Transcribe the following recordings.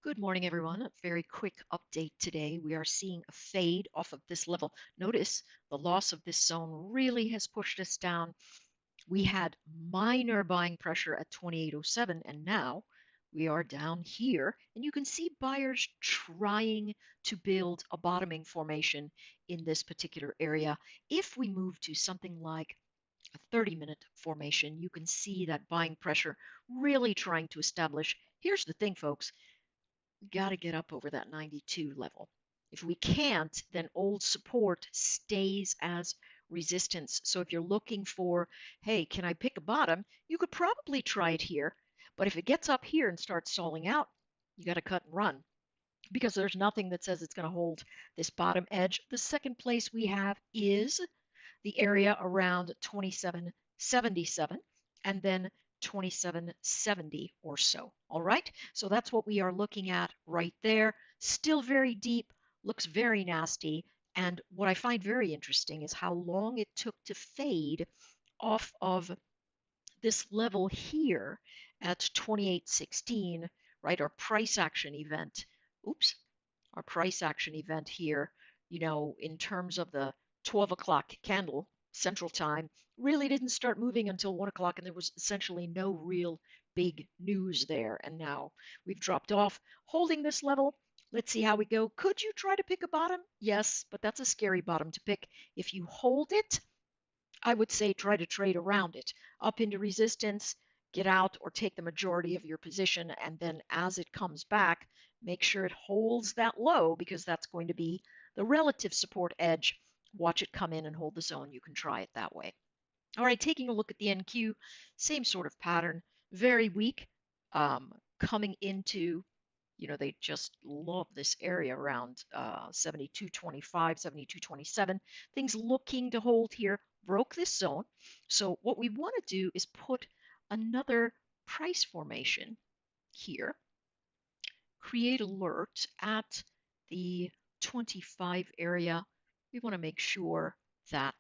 Good morning, everyone. A very quick update today. We are seeing a fade off of this level. Notice the loss of this zone really has pushed us down. We had minor buying pressure at 2807, and now we are down here. And you can see buyers trying to build a bottoming formation in this particular area. If we move to something like a 30-minute formation, you can see that buying pressure really trying to establish. Here's the thing, folks. Got to get up over that 92 level. If we can't, then old support stays as resistance. So if you're looking for, hey, can I pick a bottom? You could probably try it here. But if it gets up here and starts stalling out, you got to cut and run because there's nothing that says it's going to hold this bottom edge. The second place we have is the area around 2777 and then 2770 or so. All right, so that's what we are looking at right there. Still very deep, looks very nasty. And what I find very interesting is how long it took to fade off of this level here at 2816, right? Our price action event. Oops, our price action event here, in terms of the 12 o'clock candle Central Time, really didn't start moving until 1 o'clock, and there was essentially no real big news there. And now we've dropped off, holding this level. Let's see how we go. Could you try to pick a bottom? Yes, but that's a scary bottom to pick. If you hold it, I would say try to trade around it, up into resistance, get out or take the majority of your position, and then as it comes back, make sure it holds that low because that's going to be the relative support edge. Watch it come in and hold the zone. You can try it that way. All right, taking a look at the NQ, same sort of pattern, very weak, coming into, they just love this area around 72.25, 72.27. Things looking to hold here, broke this zone. So what we want to do is put another price formation here, create alert at the 25 area. We want to make sure that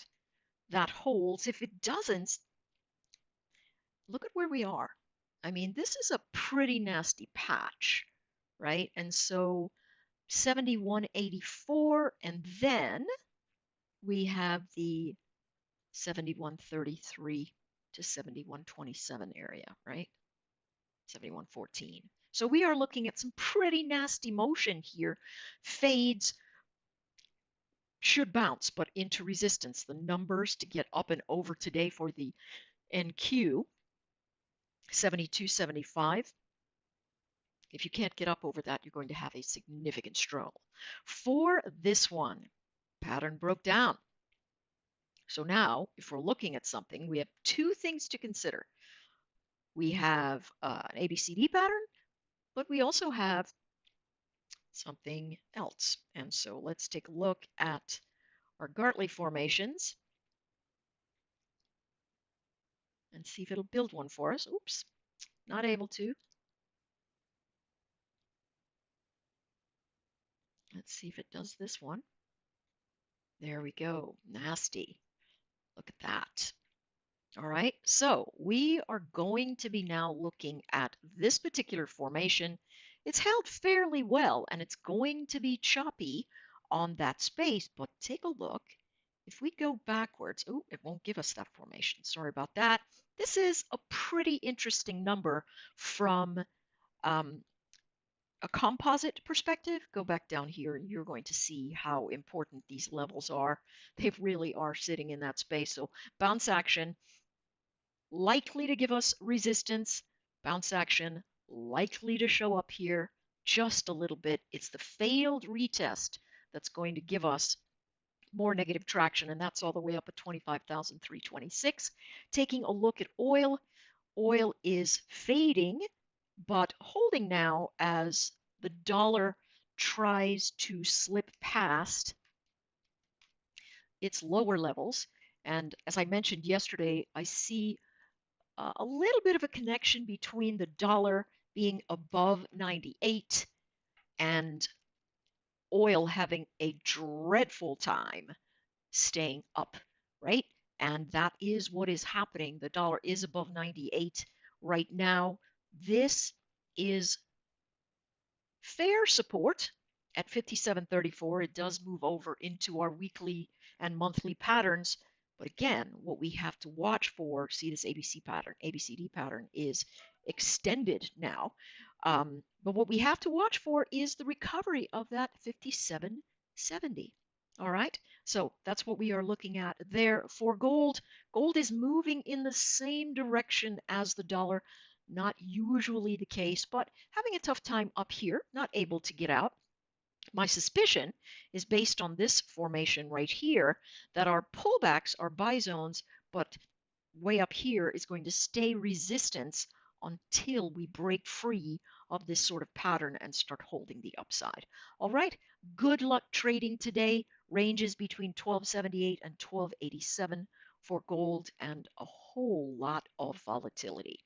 that holds. If it doesn't, look at where we are. I mean, this is a pretty nasty patch, right? And so 71.84, and then we have the 71.33 to 71.27 area, right? 71.14. So we are looking at some pretty nasty motion here. Fades should bounce, but into resistance. The numbers to get up and over today for the NQ, 72.75. If you can't get up over that, you're going to have a significant struggle. For this one, pattern broke down. So now, if we're looking at something, we have two things to consider. We have an ABCD pattern, but we also have something else. And so let's take a look at our Gartley Formations and see if it'll build one for us. Oops, not able to. Let's see if it does this one. There we go. Nasty. Look at that. All right, so we are going to be now looking at this particular formation. It's held fairly well, and it's going to be choppy on that space, but take a look. If we go backwards, oh, it won't give us that formation. Sorry about that. This is a pretty interesting number from a composite perspective. Go back down here and you're going to see how important these levels are. They really are sitting in that space. So bounce action, likely to give us resistance. Bounce action, likely to show up here just a little bit. It's the failed retest that's going to give us more negative traction, and that's all the way up at 25,326. Taking a look at oil, oil is fading, but holding now as the dollar tries to slip past its lower levels. And as I mentioned yesterday, I see a little bit of a connection between the dollar being above 98 and oil having a dreadful time staying up, right? And that is what is happening. The dollar is above 98 right now. This is fair support at 57.34. It does move over into our weekly and monthly patterns. But again, what we have to watch for, see this ABCD pattern is extended now. But what we have to watch for is the recovery of that 57.70. All right, so that's what we are looking at there for gold. Gold is moving in the same direction as the dollar. Not usually the case, but having a tough time up here, not able to get out. My suspicion is based on this formation right here that our pullbacks are buy zones, but way up here is going to stay resistance until we break free of this sort of pattern and start holding the upside. All right, good luck trading today. Ranges between 1278 and 1287 for gold and a whole lot of volatility.